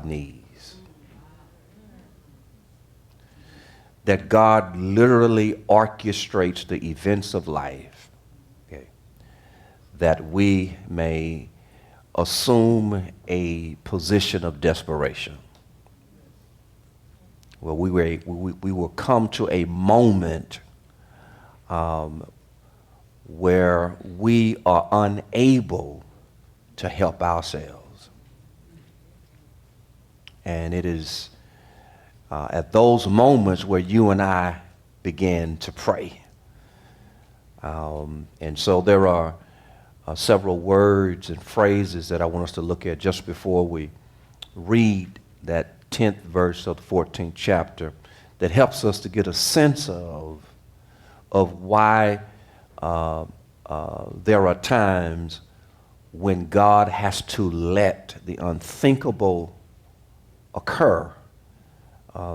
knees. That God literally orchestrates the events of life, okay, that we may assume a position of desperation. Well, we will come to a moment where we are unable to help ourselves. And it is at those moments where you and I begin to pray. And so there are several words and phrases that I want us to look at just before we read that 10th verse of the 14th chapter that helps us to get a sense of why there are times when God has to let the unthinkable occur,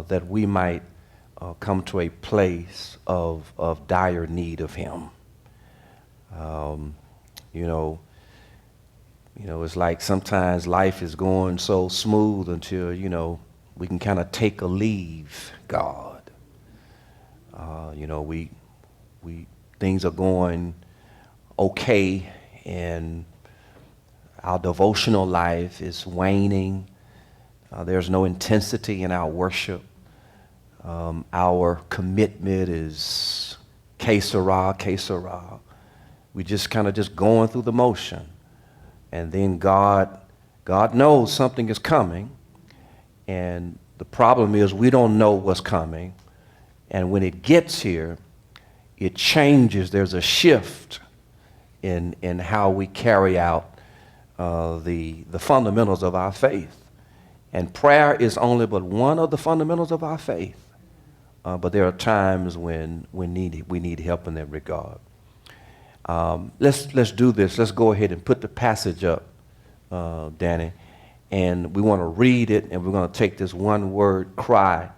that we might come to a place of dire need of Him. It's like sometimes life is going so smooth until, we can kind of take a leave, God. Things are going okay, and our devotional life is waning. There's no intensity in our worship. Our commitment is que sera, que sera. We just kind of just going through the motion. And then God knows something is coming. And the problem is we don't know what's coming. And when it gets here, it changes. There's a shift in how we carry out the fundamentals of our faith. And prayer is only but one of the fundamentals of our faith. But there are times when we need help in that regard. Let's do this. Let's go ahead and put the passage up, Danny. And we want to read it, and we're going to take this one word, cry,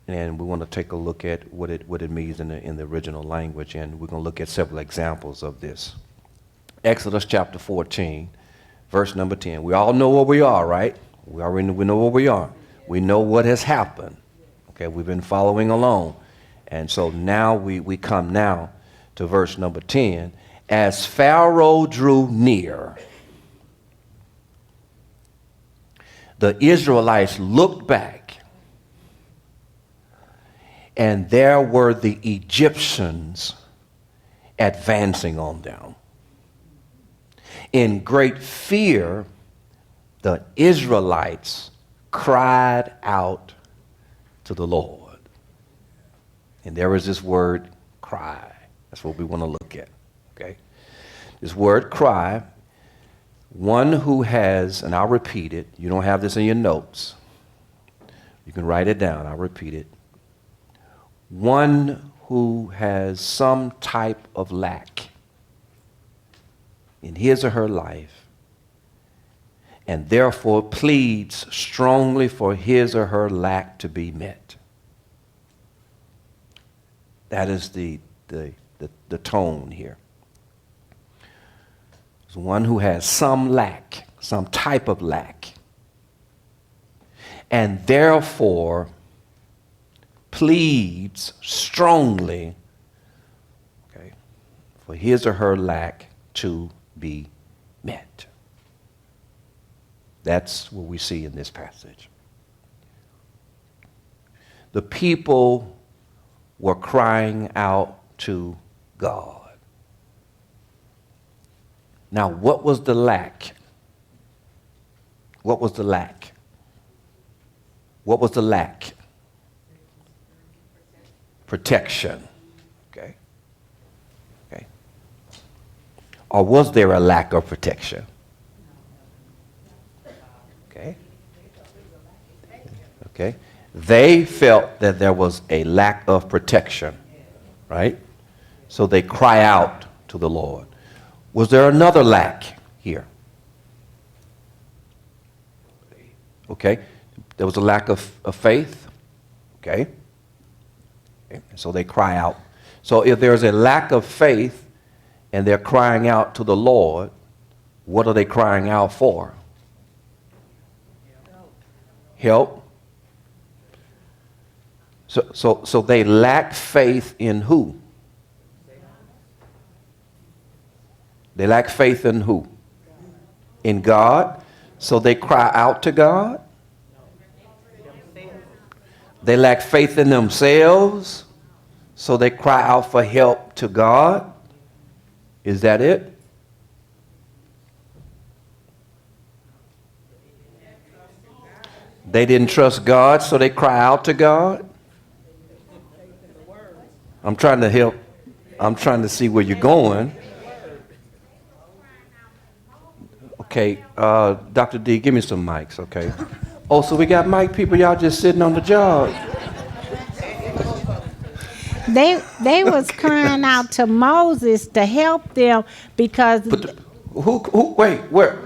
and we want to take a look at what it means in the original language, and we're going to look at several examples of this. Exodus chapter 14, verse number 10. We all know where we are, right? We know where we are. We know what has happened. Okay, we've been following along. And so now we come now to verse number 10. As Pharaoh drew near, the Israelites looked back, and there were the Egyptians advancing on them. In great fear, the Israelites cried out to the Lord. And there is this word, cry. That's what we want to look at, okay? This word, cry, one who has, and I'll repeat it. You don't have this in your notes. You can write it down. I'll repeat it. One who has some type of lack in his or her life, and therefore pleads strongly for his or her lack to be met. That is the tone here. It's one who has some lack, some type of lack, and therefore pleads strongly, okay, for his or her lack to be met. That's what we see in this passage. The people were crying out to God. Now, what was the lack? What was the lack? What was the lack? Protection. Okay. Okay. Or was there a lack of protection? Okay. Okay. They felt that there was a lack of protection, right? So they cry out to the Lord. Was there another lack here? Okay. There was a lack of faith. Okay. So they cry out. So if there's a lack of faith and they're crying out to the Lord, what are they crying out for? help. So they lack faith in who? They lack faith in who? In God. So they cry out to God. They lack faith in themselves. So they cry out for help to God. Is that it? They didn't trust God, so they cry out to God. I'm trying to help. I'm trying to see where you're going. Okay, Dr. D, give me some mics, okay? Oh, so we got mic people, y'all just sitting on the job. They was crying out to Moses to help them because Wait, where?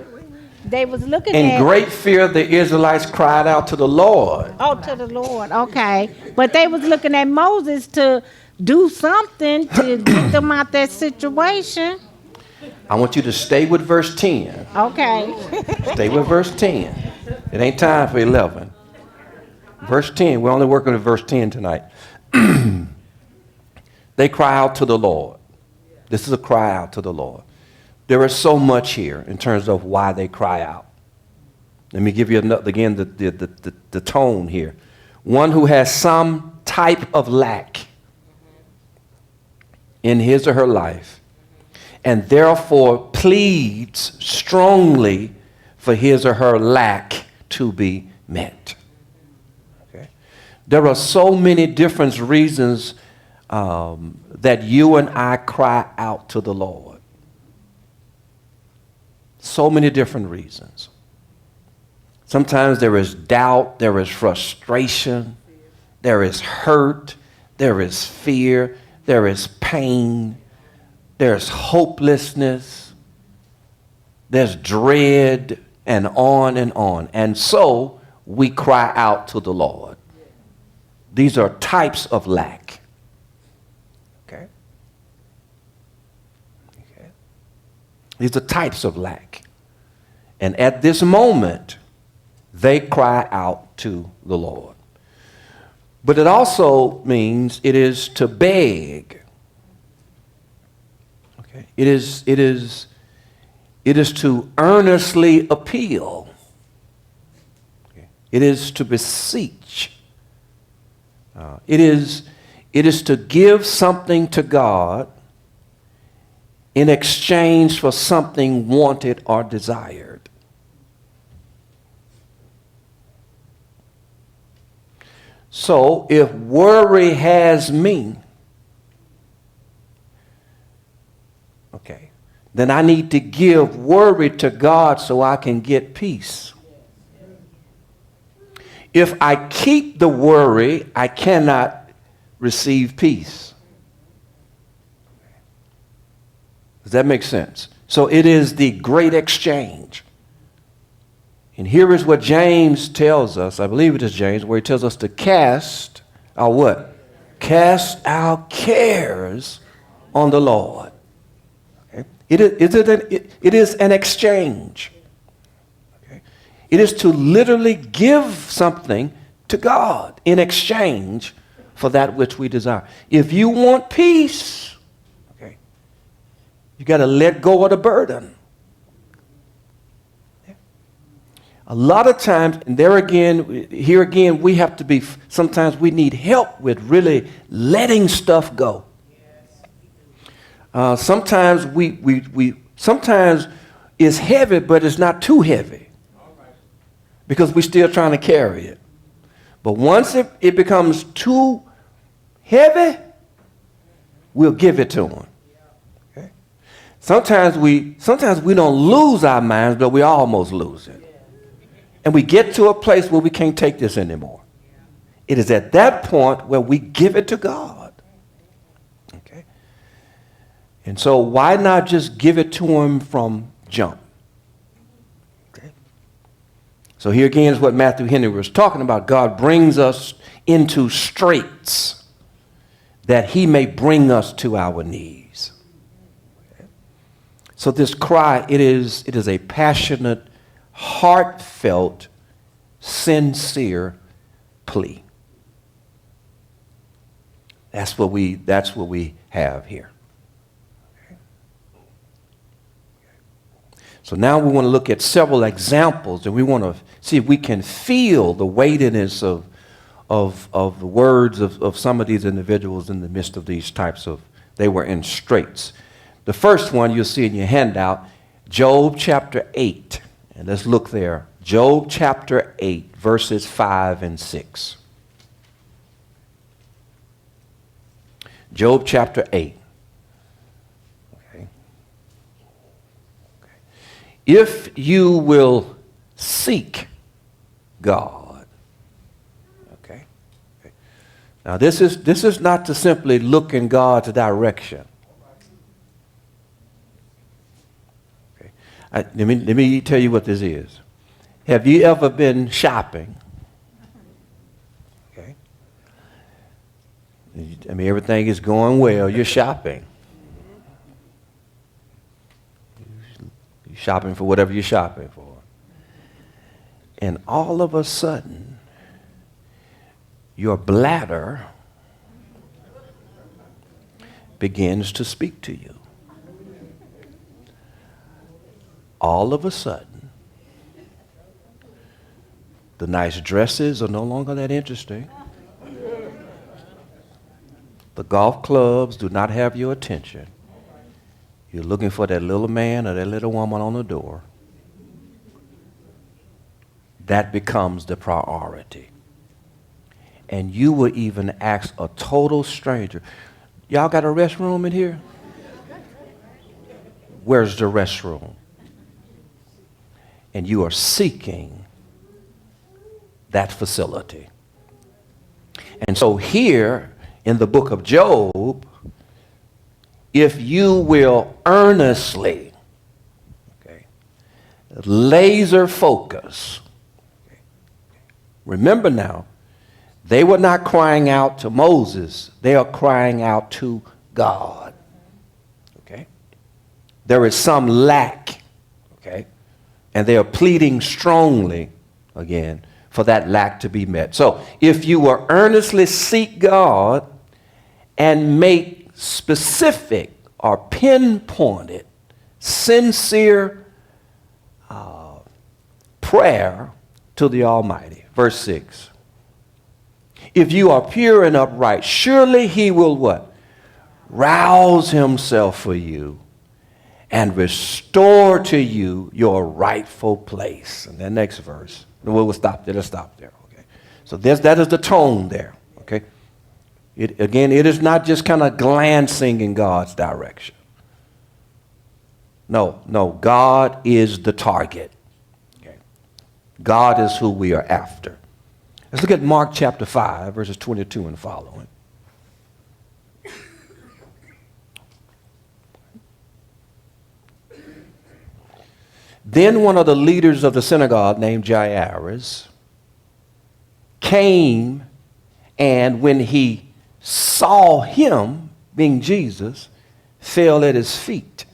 they was looking In at great fear, the Israelites cried out to the Lord. oh to the Lord, okay, but they was looking at Moses to do something to get them out that situation. I want you to stay with verse 10. Okay. Stay with verse 10. It ain't time for 11. Verse 10. We're only working with verse 10 tonight. They cry out to the Lord. This is a cry out to the Lord. There is so much here in terms of why they cry out. Let me give you again the tone here. One who has some type of lack in his or her life and therefore pleads strongly for his or her lack to be met. Okay? There are so many different reasons that you and I cry out to the Lord. So many different reasons. Sometimes there is doubt, there is frustration, there is hurt, there is fear, there is pain, there's hopelessness, there's dread, and on and on. And so we cry out to the Lord. These are types of lack. Okay? Okay. These are types of lack. And at this moment, they cry out to the Lord. But it also means it is to beg. Okay? It is to earnestly appeal. Okay? It is to beseech. It is to give something to God in exchange for something wanted or desired. So if worry has me, okay, then I need to give worry to God so I can get peace. If I keep the worry, I cannot receive peace. Does that make sense? So it is the great exchange. And here is what James tells us, I believe it is James, where he tells us to cast our what? Cast our cares on the Lord. Okay? It is an exchange. Okay? It is to literally give something to God in exchange for that which we desire. If you want peace, okay, you got to let go of the burden. A lot of times, and here again, we have to be, sometimes we need help with really letting stuff go. Sometimes sometimes it's heavy, but it's not too heavy because we're still trying to carry it. But once it becomes too heavy, we'll give it to him. Okay? Sometimes we don't lose our minds, but we almost lose it. And we get to a place where we can't take this anymore. It is at that point where we give it to God. Okay? And so why not just give it to him from jump? Okay? So here again is what Matthew Henry was talking about. God brings us into straits that he may bring us to our knees. Okay? So this cry, it is a passionate, heartfelt, sincere plea. That's what we have here. So now we want to look at several examples, and we want to see if we can feel the weightiness of the words of some of these individuals in the midst of these types of, they were in straits. The first one you'll see in your handout, Job chapter 8. And let's look there. Job chapter 8, verses 5 and 6. Job chapter 8. Okay. If you will seek God. Okay. Now this is not to simply look in God's direction. Okay. Let me tell you what this is. Have you ever been shopping? Okay. I mean, everything is going well. You're shopping. You're shopping for whatever you're shopping for. And all of a sudden, your bladder begins to speak to you. All of a sudden, the nice dresses are no longer that interesting. The golf clubs do not have your attention. You're looking for that little man or that little woman on the door. That becomes the priority. And you will even ask a total stranger, y'all got a restroom in here? Where's the restroom? And you are seeking that facility. And so here in the book of Job, if you will earnestly, okay, laser focus, okay, remember now, they were not crying out to Moses, they are crying out to God. Okay? There is some lack, okay? And they are pleading strongly, again, for that lack to be met. So if you will earnestly seek God and make specific or pinpointed, sincere prayer to the Almighty. Verse 6. If you are pure and upright, surely he will what? Rouse himself for you and restore to you your rightful place. And the next verse. We'll stop there. Let's stop there. Okay. So that is the tone there. Okay. It is not just kind of glancing in God's direction. No. God is the target. Okay. God is who we are after. Let's look at Mark chapter 5, verses 22 and following. Then one of the leaders of the synagogue named Jairus came, and when he saw him, being Jesus, fell at his feet.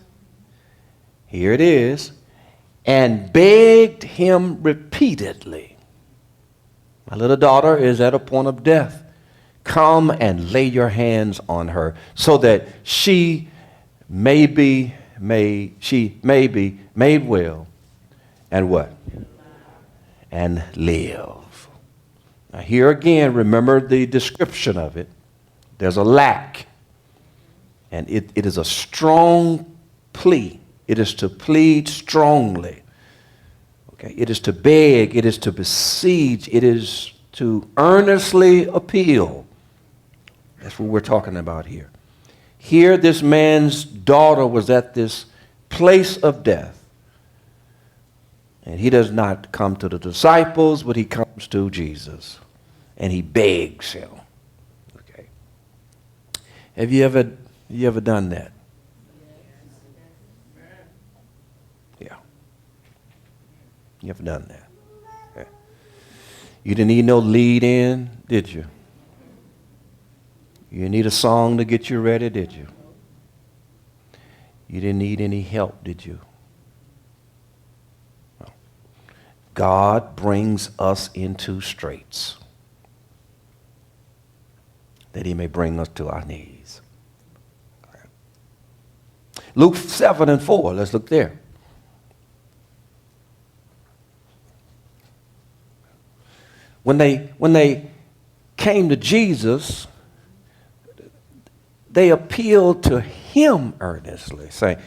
Here it is. And begged him repeatedly. My little daughter is at a point of death. Come and lay your hands on her so that she may be made well, and what? And live. Now here again, remember the description of it. There's a lack. And it is a strong plea. It is to plead strongly. Okay? It is to beg. It is to beseech. It is to earnestly appeal. That's what we're talking about here. Here, this man's daughter was at this place of death. And he does not come to the disciples, but he comes to Jesus. And he begs him. Okay. Have you ever done that? Yeah. You ever done that? Okay. You didn't need no lead in, did you? You didn't need a song to get you ready, did you? You didn't need any help, did you? No. God brings us into straits, that he may bring us to our knees. Luke 7:4, let's look there. When they came to Jesus, they appealed to him earnestly, saying,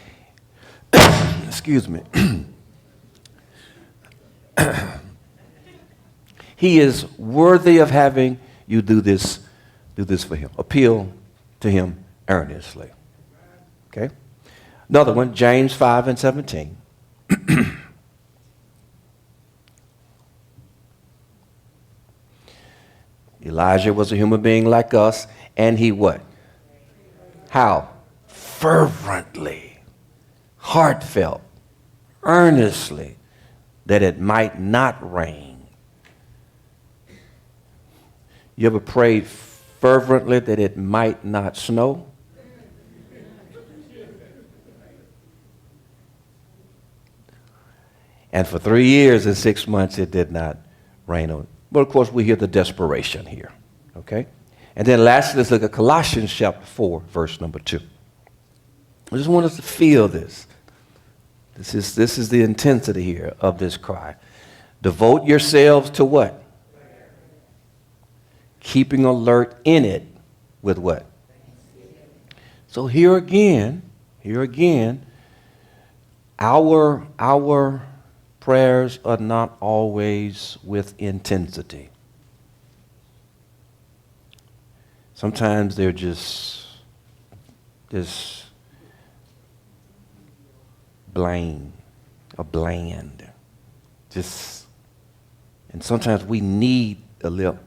excuse me, he is worthy of having you do this for him. Appeal to him earnestly. Okay? Another one, James 5:17. Elijah was a human being like us, and he what? How? Fervently, heartfelt, earnestly, that it might not rain. You ever prayed fervently that it might not snow? And for 3 years and 6 months, it did not rain on. But of course, we hear the desperation here. Okay? And then lastly, let's look at Colossians chapter 4, verse number 2. I just want us to feel this. This is the intensity here of this cry. Devote yourselves to what? Keeping alert in it with what? So here again, our prayers are not always with intensity. Sometimes they're just bland. And sometimes we need a little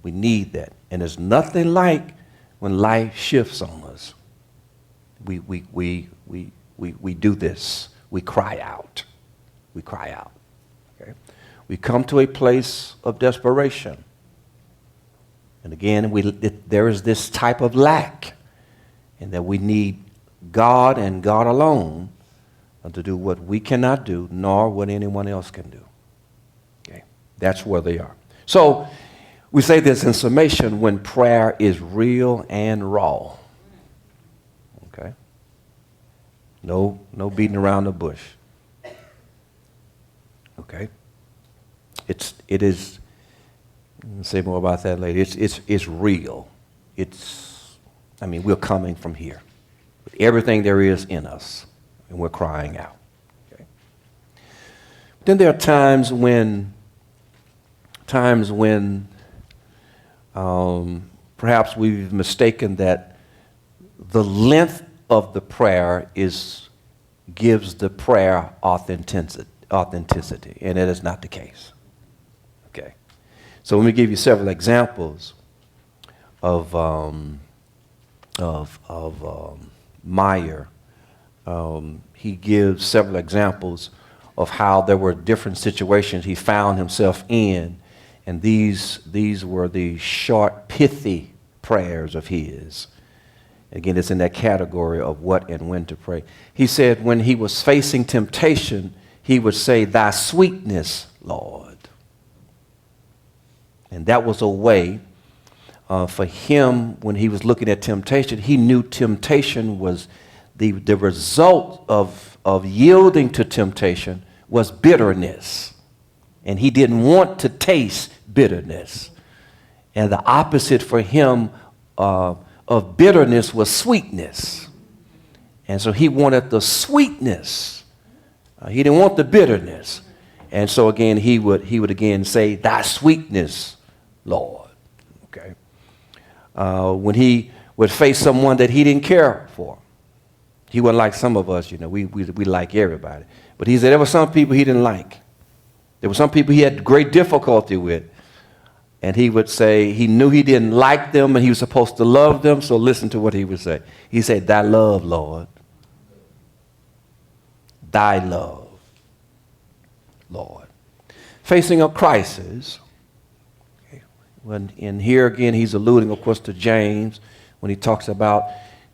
We need that. And there's nothing like when life shifts on us. We do this. We cry out. Okay? We come to a place of desperation. And again, there is this type of lack, and that we need God and God alone to do what we cannot do, nor what anyone else can do. Okay? That's where they are. So we say this in summation: when prayer is real and raw. Okay? No beating around the bush. Okay? It is. I'll say more about that later. It's real. We're coming from here with everything there is in us, and we're crying out. Okay? Then there are times when perhaps we've mistaken that the length of the prayer gives the prayer authenticity, and it is not the case. Okay, so let me give you several examples of Meyer. He gives several examples of how there were different situations he found himself in, and these were the short, pithy prayers of his. Again, it's in that category of what and when to pray. He said when he was facing temptation, he would say, "Thy sweetness, Lord." And that was a way for him when he was looking at temptation. He knew temptation was the result of yielding to temptation was bitterness. And he didn't want to taste bitterness. And the opposite for him of bitterness was sweetness. And so he wanted the sweetness. He didn't want the bitterness. And so again, he would again say, "Thy sweetness, Lord." Okay. When he would face someone that he didn't care for, he wasn't like some of us, we like everybody. But he said there were some people he didn't like. There were some people he had great difficulty with. And he would say he knew he didn't like them and he was supposed to love them, so listen to what he would say. He said, "Thy love, Lord. Thy love, Lord." Facing a crisis, and here again he's alluding, of course, to James when he talks about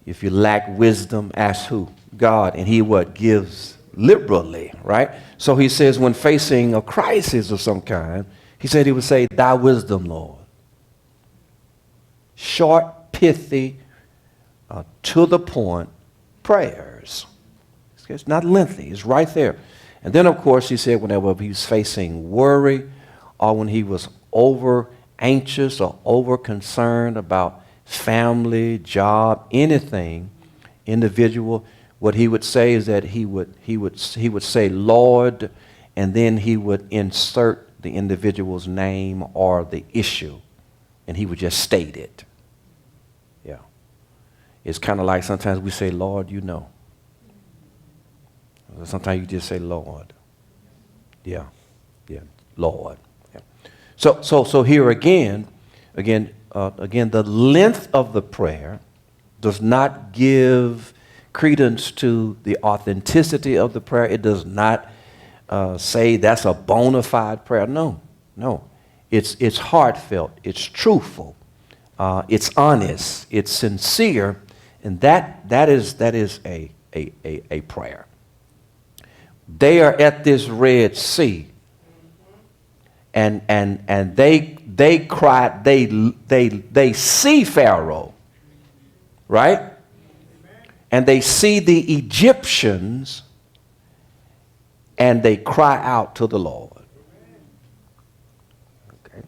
if you lack wisdom, ask who? God. And he what? Gives liberally, right? So he says when facing a crisis of some kind, he said he would say, thy wisdom, Lord. Short, pithy, to the point prayers. It's not lengthy. It's right there. And then, of course, he said whenever he was facing worry or when he was over anxious or over concerned about family, job, anything, individual, what he would say is that he would say, Lord, and then he would insert the individual's name or the issue, and he would just state it. Yeah. It's kind of like sometimes we say, Lord, you know. Sometimes you just say, Lord. Yeah. Yeah. Lord. Yeah. So here again, the length of the prayer does not give credence to the authenticity of the prayer. It does not say that's a bona fide prayer. No. It's heartfelt. It's truthful. It's honest. It's sincere, and that is a prayer. They are at this Red Sea, and they cried. They see Pharaoh, right? And they see the Egyptians, and they cry out to the Lord. Okay.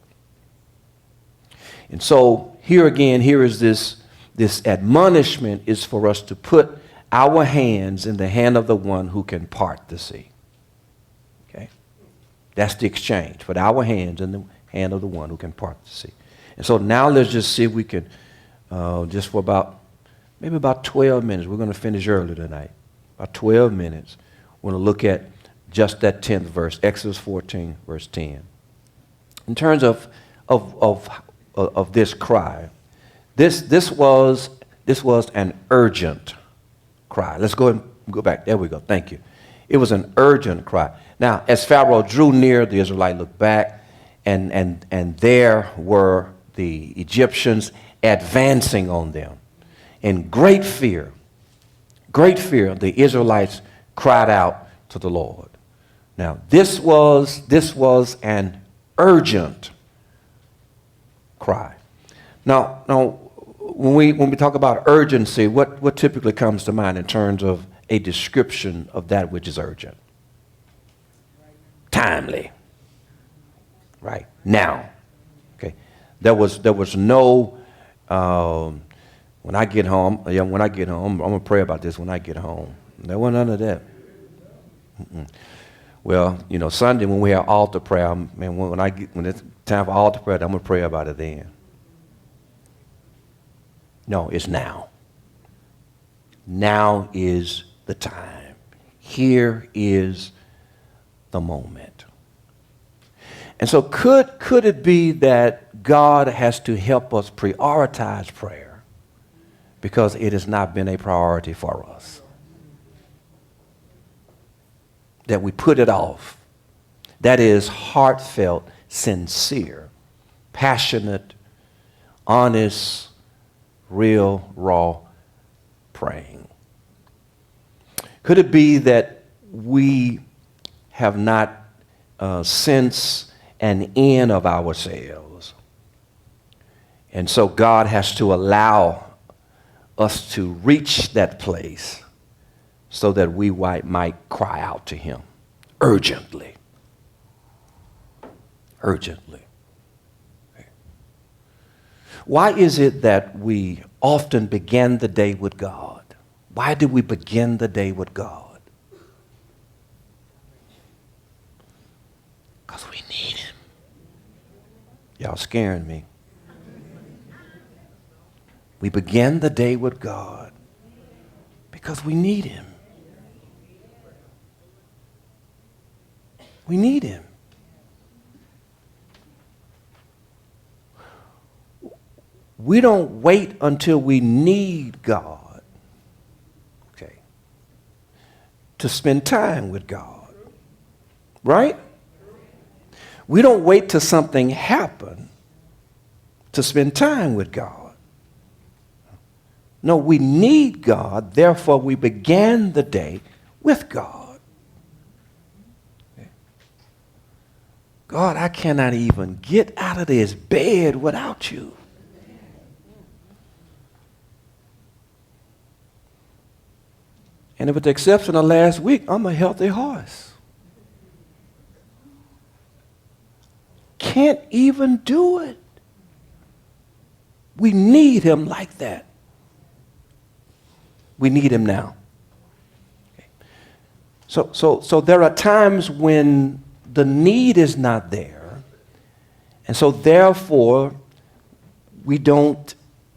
And so here again, here is this admonishment is for us to put our hands in the hand of the one who can part the sea. Okay? That's the exchange. Put our hands in the hand of the one who can part the sea. And so now let's just see if we can, just for maybe about 12 minutes. We're going to finish early tonight. About 12 minutes. We're going to look at just that 10th verse, Exodus 14, verse 10. In terms of this cry, this was an urgent cry. Let's go back. There we go. Thank you. It was an urgent cry. Now, as Pharaoh drew near, the Israelites looked back, and there were the Egyptians advancing on them. In great fear, the Israelites cried out to the Lord. Now, this was an urgent cry. Now, when we talk about urgency, what typically comes to mind in terms of a description of that which is urgent? Timely. Right. Now. Okay. There was no when I get home, I'm gonna pray about this when I get home. There wasn't none of that. Mm-mm. Well, Sunday when we have altar prayer, when it's time for altar prayer, I'm gonna pray about it then. No, it's now. Now is the time. Here is the moment. And so could it be that God has to help us prioritize prayer because it has not been a priority for us? That we put it off. That is heartfelt, sincere, passionate, honest, real, raw praying. Could it be that we have not sensed an end of ourselves? And so God has to allow us to reach that place so that we might cry out to him urgently. Urgently. Why is it that we often begin the day with God? Why do we begin the day with God? Because we need him. Y'all scaring me. We begin the day with God because we need him. We need him. We don't wait until we need God, okay, to spend time with God, right? We don't wait till something happens to spend time with God. No, we need God, therefore we began the day with God. God, I cannot even get out of this bed without you. And with the exception of last week, I'm a healthy horse. Can't even do it. We need him like that. We need him now. Okay. So there are times when the need is not there. And so therefore,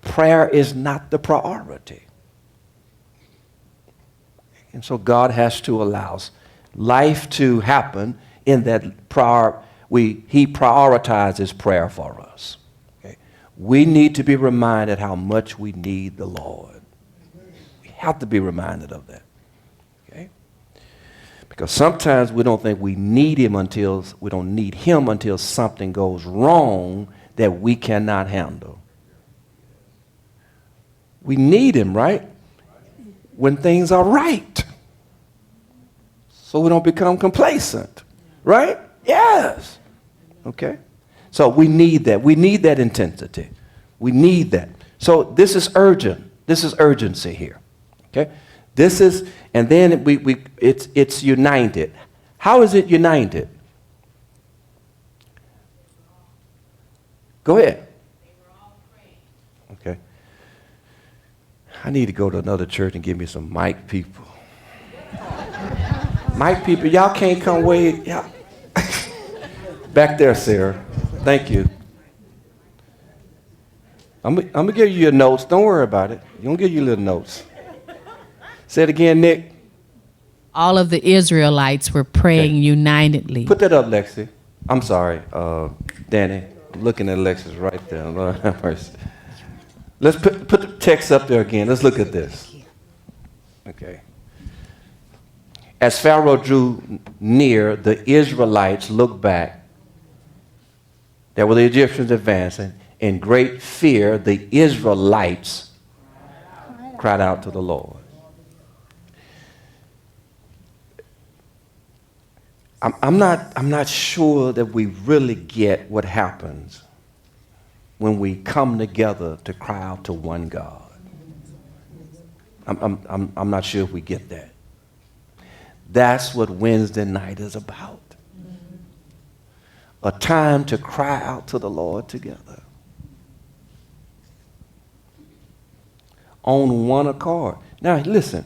prayer is not the priority. And so God has to allow life to happen in that he prioritizes prayer for us. Okay? We need to be reminded how much we need the Lord. We have to be reminded of that. Okay? Because sometimes we don't think we need him until something goes wrong that we cannot handle. We need him, right? When things are right. So we don't become complacent. Right? Yes. Okay? So we need that. We need that intensity. We need that. So this is urgent. This is urgency here. Okay? This is, and then it's united. How is it united? Go ahead. Okay. I need to go to another church and give me some mic people. Mic people, y'all can't come wait. Y'all. Back there, Sarah. Thank you. I'm going to give you your notes. Don't worry about it. I'm going to give you little notes. Say it again, Nick. All of the Israelites were praying unitedly. Put that up, Lexi. I'm sorry, Danny. I'm looking at Alexis right there. Lord have mercy. Let's put the text up there again. Let's look at this. Okay. As Pharaoh drew near, the Israelites looked back. There were the Egyptians advancing. In great fear, the Israelites cried out to the Lord. I'm not sure that we really get what happens when we come together to cry out to one God. I'm not sure if we get that. That's what Wednesday night is about. A time to cry out to the Lord together. On one accord. Now listen,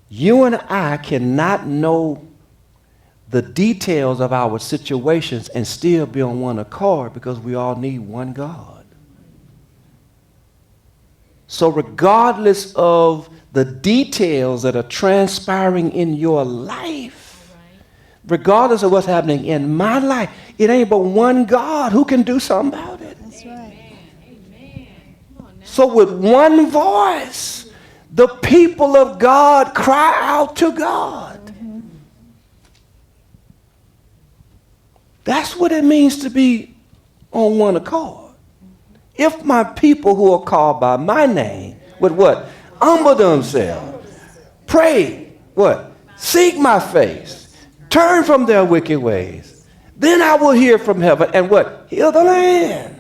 you and I cannot know the details of our situations and still be on one accord because we all need one God. So regardless of the details that are transpiring in your life, regardless of what's happening in my life, it ain't but one God who can do something about it. That's right. So with one voice, the people of God cry out to God. That's what it means to be on one accord. If my people who are called by my name would what? Humble themselves. Pray. What? Seek my face. Turn from their wicked ways. Then I will hear from heaven and what? Heal the land.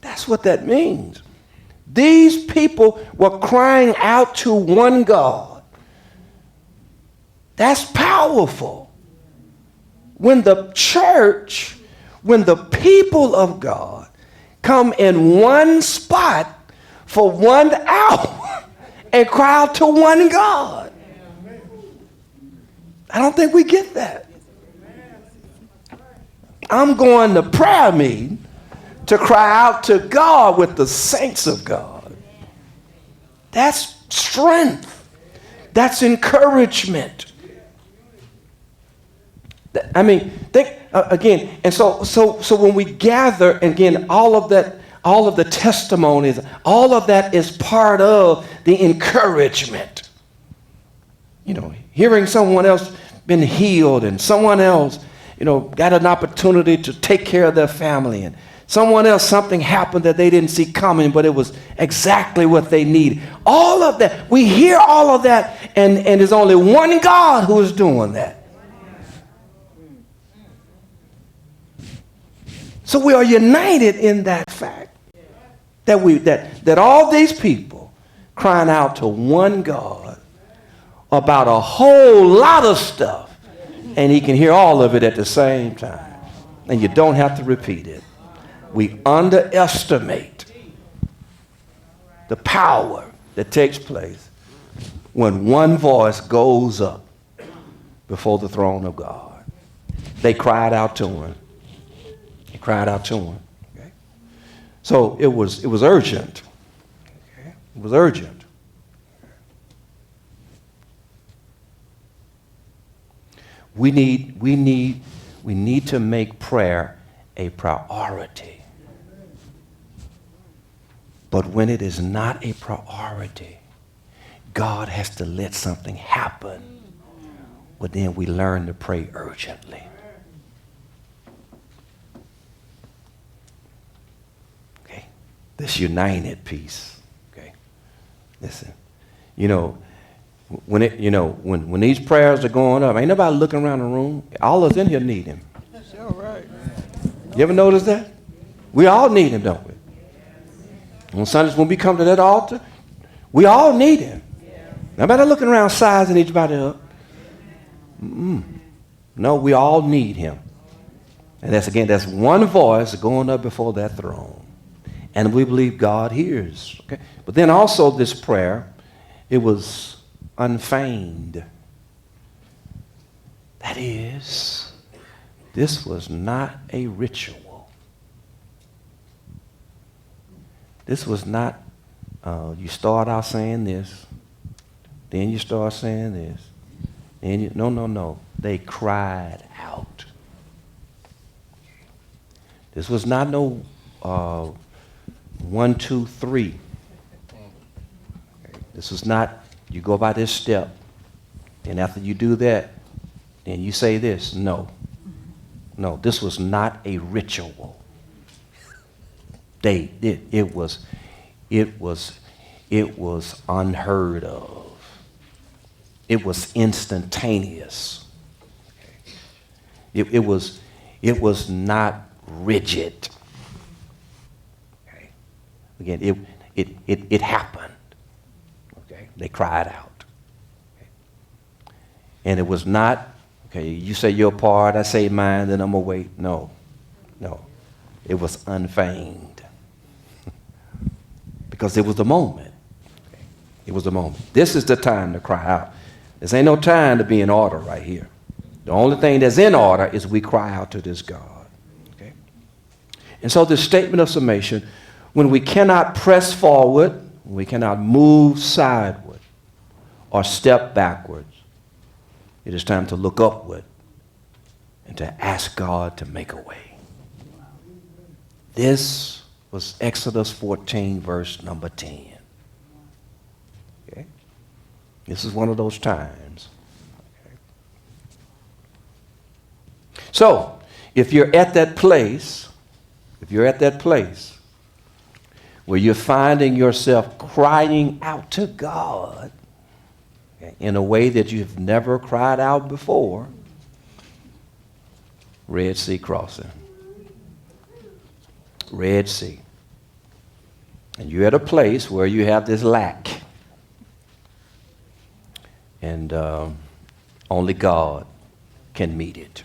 That's what that means. These people were crying out to one God. That's powerful. When the church, when the people of God come in one spot for 1 hour and cry out to one God. I don't think we get that. I'm going to prayer meeting to cry out to God with the saints of God. That's strength. That's encouragement. I mean, think again, and so when we gather, again, all of the testimonies, all of that is part of the encouragement. You know, hearing someone else been healed and someone else, you know, got an opportunity to take care of their family, and someone else, something happened that they didn't see coming, but it was exactly what they needed. All of that, we hear all of that, and there's only one God who is doing that. So we are united in that fact that all these people crying out to one God about a whole lot of stuff, and he can hear all of it at the same time. And you don't have to repeat it. We underestimate the power that takes place when one voice goes up before the throne of God. They cried out to him. They cried out to him. Okay? So it was urgent. Okay? It was urgent. We need to make prayer a priority. But when it is not a priority, God has to let something happen. But then we learn to pray urgently. Okay? This united piece. Okay? Listen. When these prayers are going up, ain't nobody looking around the room. All of us in here need him. That's all right. You ever notice that? We all need him, don't we? On Sundays when we come to that altar, we all need him. Nobody looking around sizing anybody up. No, we all need him. And that's one voice going up before that throne. And we believe God hears. Okay? But then also this prayer, it was unfeigned. That is, this was not a ritual. This was not, you start out saying this, then you start saying this. No. They cried out. This was not no 1, 2, 3. Okay. This was not, you go by this step, and after you do that, then you say this. No, this was not a ritual. It was unheard of. It was instantaneous. It was not rigid. Okay. Again, it happened. Okay. They cried out. Okay. And it was not, okay, you say your part, I say mine, then I'm gonna wait. No. It was unfeigned. Because it was the moment. Okay. It was the moment. This is the time to cry out. This ain't no time to be in order right here. The only thing that's in order is we cry out to this God. Okay? And so this statement of summation, when we cannot press forward, we cannot move sideward or step backwards, it is time to look upward and to ask God to make a way. This was Exodus 14, verse number 10. Okay? This is one of those times. Okay. So, if you're at that place where you're finding yourself crying out to God, okay, in a way that you've never cried out before, Red Sea crossing. Red Sea. And you're at a place where you have this lack. And only God can meet it.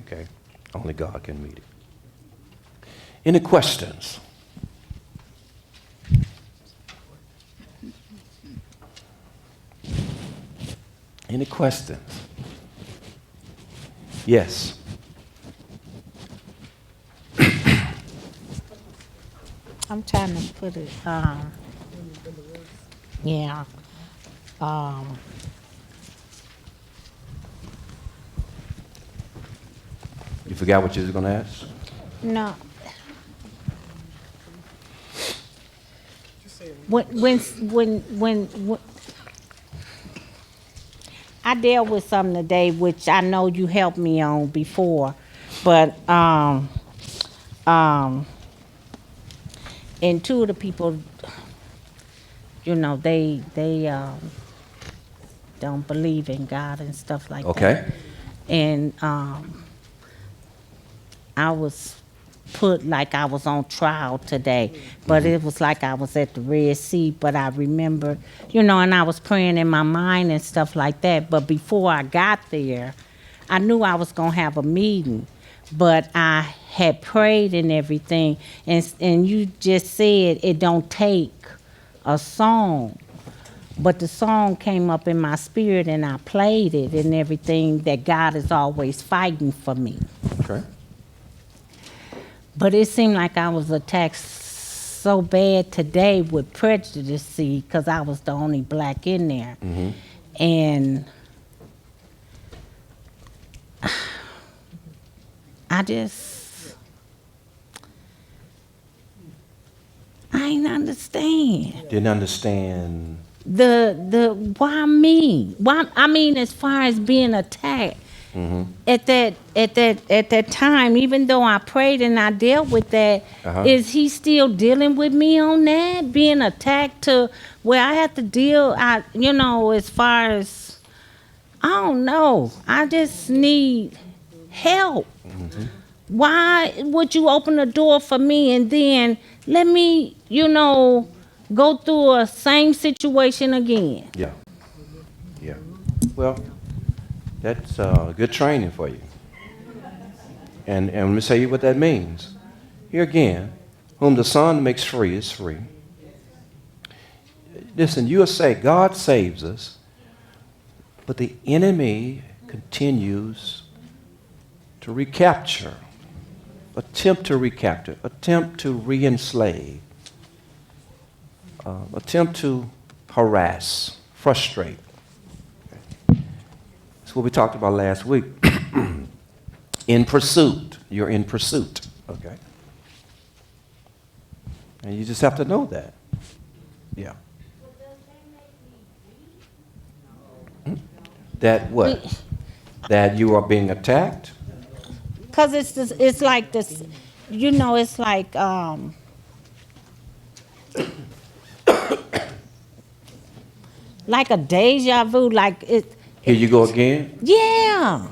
Okay? Only God can meet it. Any questions? Any questions? Yes. I'm trying to put it, yeah. You forgot what you was going to ask? No. When I dealt with something today, which I know you helped me on before, but and two of the people, they don't believe in God and stuff like that. Okay. And I was put like I was on trial today, but it was like I was at the Red Sea. But I remember, and I was praying in my mind and stuff like that. But before I got there, I knew I was going to have a meeting, but I had prayed and everything. And you just said it don't take a song. But the song came up in my spirit and I played it and everything, that God is always fighting for me. Okay. But it seemed like I was attacked so bad today with prejudice because I was the only black in there. Mm-hmm. And I ain't understand. Didn't understand. The why me? Why, I mean, as far as being attacked, Mm-hmm. at that time, even though I prayed and I dealt with that, is he still dealing with me on that? Being attacked to where I have to deal, as far as, I don't know. I just need help. Mm-hmm. Why would you open the door for me and then let me, go through a same situation again? Yeah. Yeah. Well, that's good training for you. And let me tell you what that means. Here again, whom the Son makes free is free. Listen, you'll say God saves us, but the enemy continues to recapture, attempt to recapture, attempt to re-enslave, attempt to harass, frustrate. That's what we talked about last week. In pursuit. You're in pursuit. Okay? And you just have to know that. Yeah. That what? That you are being attacked? Because it's like this, it's like, like a deja vu, like it. Here you go again? Yeah.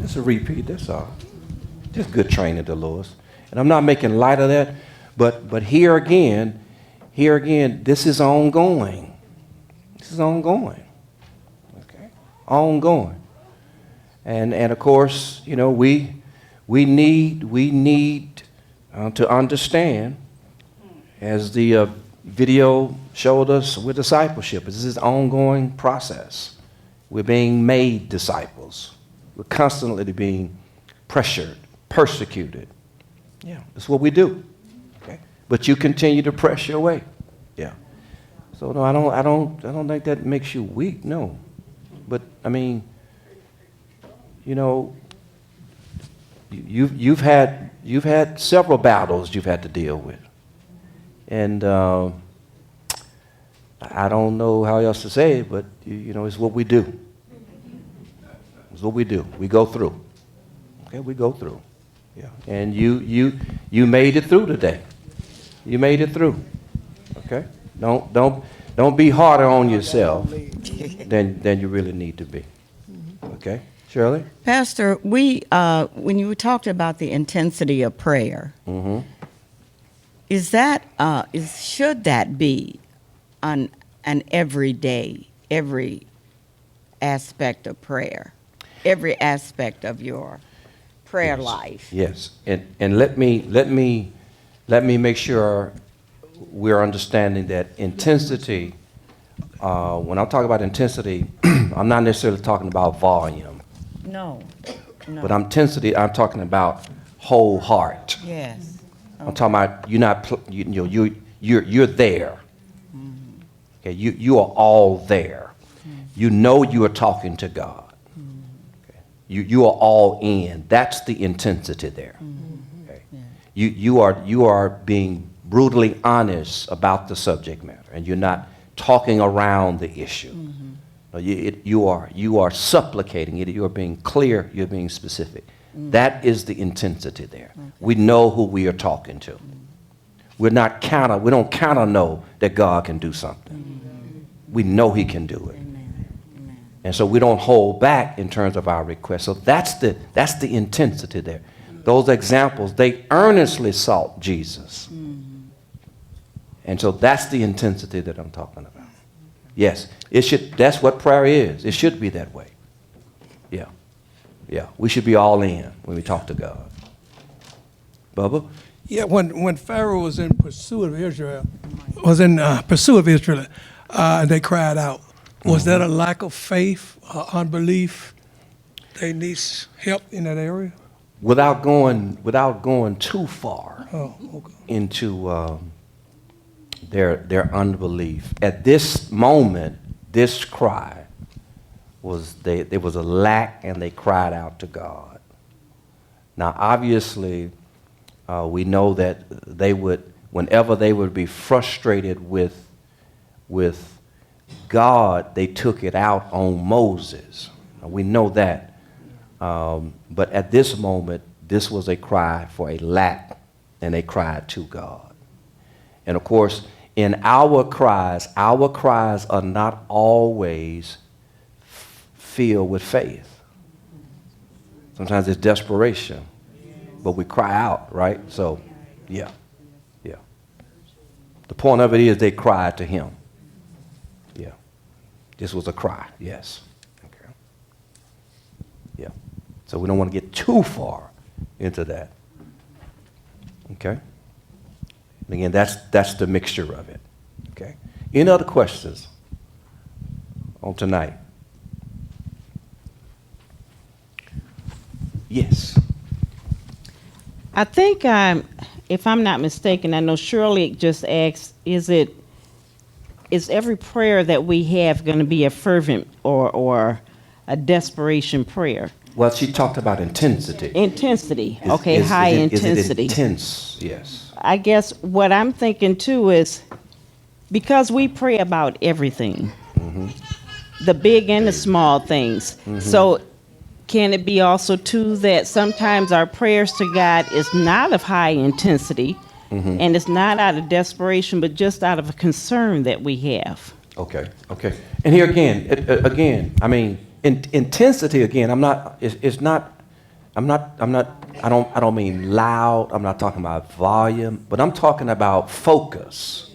It's a repeat, that's all. Just good training, Dolores. And I'm not making light of that, but here again, this is ongoing. This is ongoing. Okay? Ongoing. And of course, we need to understand, as the video showed us with discipleship, this is an ongoing process. We're being made disciples. We're constantly being pressured, persecuted. Yeah, that's what we do. Okay? But you continue to press your way. Yeah. So no, I don't think that makes you weak. No. But I mean, you've had several battles you've had to deal with, and I don't know how else to say it, but it's what we do. It's what we do. We go through. Okay, we go through. Yeah, and you made it through today. You made it through. Okay, don't be harder on yourself than you really need to be. Okay, Shirley. Pastor, when you talked about the intensity of prayer, should that be on an everyday, every aspect of prayer, every aspect of your prayer life? Yes, and let me make sure we're understanding that intensity. When I'm talking about intensity, I'm not necessarily talking about volume. No. But I'm talking about whole heart. Yes. I'm talking about you're there. Okay, you are all there. You know you are talking to God. Okay. You are all in. That's the intensity there. Okay. You are being brutally honest about the subject matter, and you're not talking around the issue. No, you are supplicating it. You are being clear. You're being specific. That is the intensity there. We know who we are talking to. We don't counter know that God can do something. We know He can do it. And so we don't hold back in terms of our request. So that's the intensity there. those examples, they earnestly sought Jesus. And so that's the intensity that I'm talking about. Yes, it should. That's what prayer is. It should be that way. Yeah. Yeah. We should be all in when we talk to God. Bubba? Yeah, when Pharaoh was in pursuit of Israel, and they cried out, was that a lack of faith, unbelief? They need help in that area? Without going too far Oh, okay. into their unbelief. At this moment, this cry was there was a lack, and they cried out to God. Now, obviously, we know that they would, whenever they would be frustrated with God, they took it out on Moses. We know that. But at this moment, this was a cry for a lack, and they cried to God. And of course, in our cries are not always filled with faith. Sometimes it's desperation, but we cry out, right? So, yeah. The point of it is they cried to him. Yeah. This was a cry, yes. Okay. Yeah. So we don't want to get too far into that. Okay? And again, that's the mixture of it. Okay? Any other questions on tonight? Yes. I think if I'm not mistaken, I know Shirley just asked, is every prayer that we have going to be a fervent or a desperation prayer? Well, she talked about intensity. Intensity. Is- Okay, is- high is it intensity. intense? Yes. I guess what I'm thinking too is because we pray about everything, the big and the small things. So can it be also too that sometimes our prayers to God is not of high intensity and it's not out of desperation, but just out of a concern that we have? Okay. And here again, I mean, intensity again. I don't mean loud. I'm not talking about volume, but I'm talking about focus.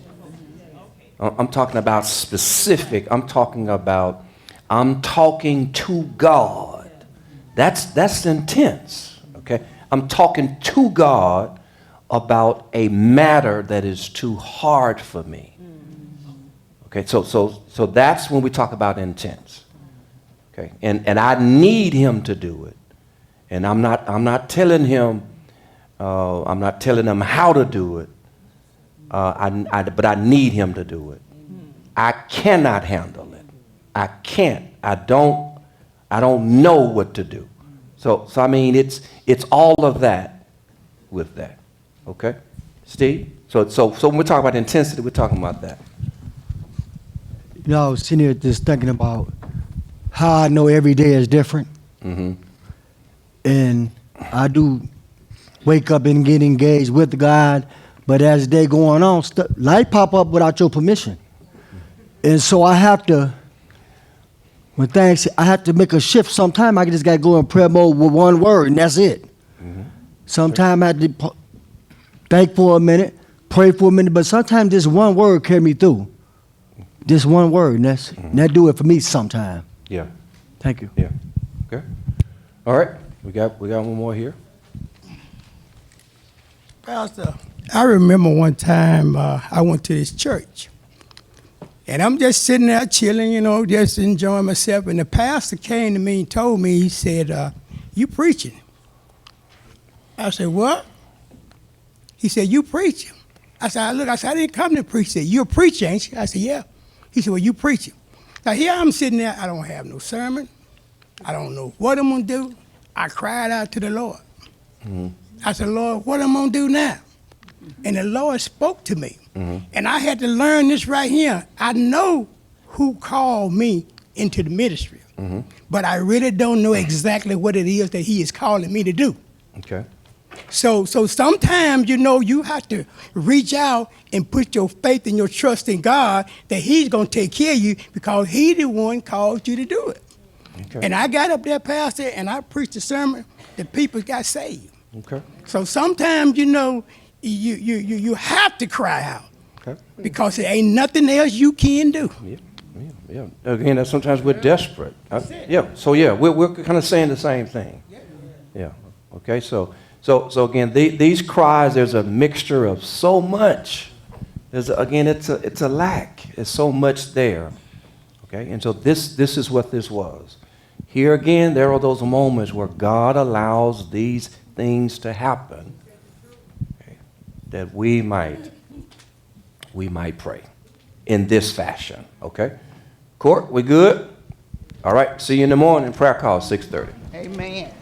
I'm talking about specific. I'm talking to God. That's intense. Okay. I'm talking to God about a matter that is too hard for me. Okay. So that's when we talk about intense. Okay. And I need him to do it. And I'm not telling him how to do it. But I need him to do it. I cannot handle it. I can't. I don't know what to do. So I mean, it's all of that with that. Okay, Steve. So when we talk about intensity, we're talking about that. You know, I was sitting here just thinking about how I know every day is different. And I do wake up and get engaged with God, but as the day going on, light pop up without your permission. And so I have to make a shift. Sometime I just got to go in prayer mode with one word, and that's it. Sometimes I have to think for a minute, pray for a minute, but sometimes this one word carry me through. Just one word, and that do it for me sometime. Yeah. Thank you. Yeah. Okay. All right. We got one more here. Pastor, I remember one time I went to this church, and I'm just sitting there chilling, just enjoying myself. And the pastor came to me and told me, he said, "You preaching?" I said, "What?" He said, "You preaching?" I said, "Look," I said, "I didn't come to preach." He said, "You're a preacher, ain't you?" I said, "Yeah." He said, "Well, you preaching." Now here I'm sitting there. I don't have no sermon. I don't know what I'm gonna do. I cried out to the Lord. I said, "Lord, what am I gonna do now?" And the Lord spoke to me. And I had to learn this right here. I know who called me into the ministry, but I really don't know exactly what it is that he is calling me to do. Okay. So sometimes, you have to reach out and put your faith and your trust in God that he's going to take care of you because he the one called you to do it. Okay. And I got up there, Pastor, and I preached a sermon. The people got saved. Okay. So sometimes, you know, you have to cry out Okay. because there ain't nothing else you can do. Yeah. Yeah. Again, that sometimes we're desperate. Yeah. So yeah, we're kind of saying the same thing. Yeah. Okay. So again, these cries, there's a mixture of so much. It's a lack. There's so much there. Okay. And so this is what this was. Here again, there are those moments where God allows these things to happen, okay, that we might pray in this fashion. Okay. Court, we good? All right. See you in the morning. Prayer call 6:30. Amen.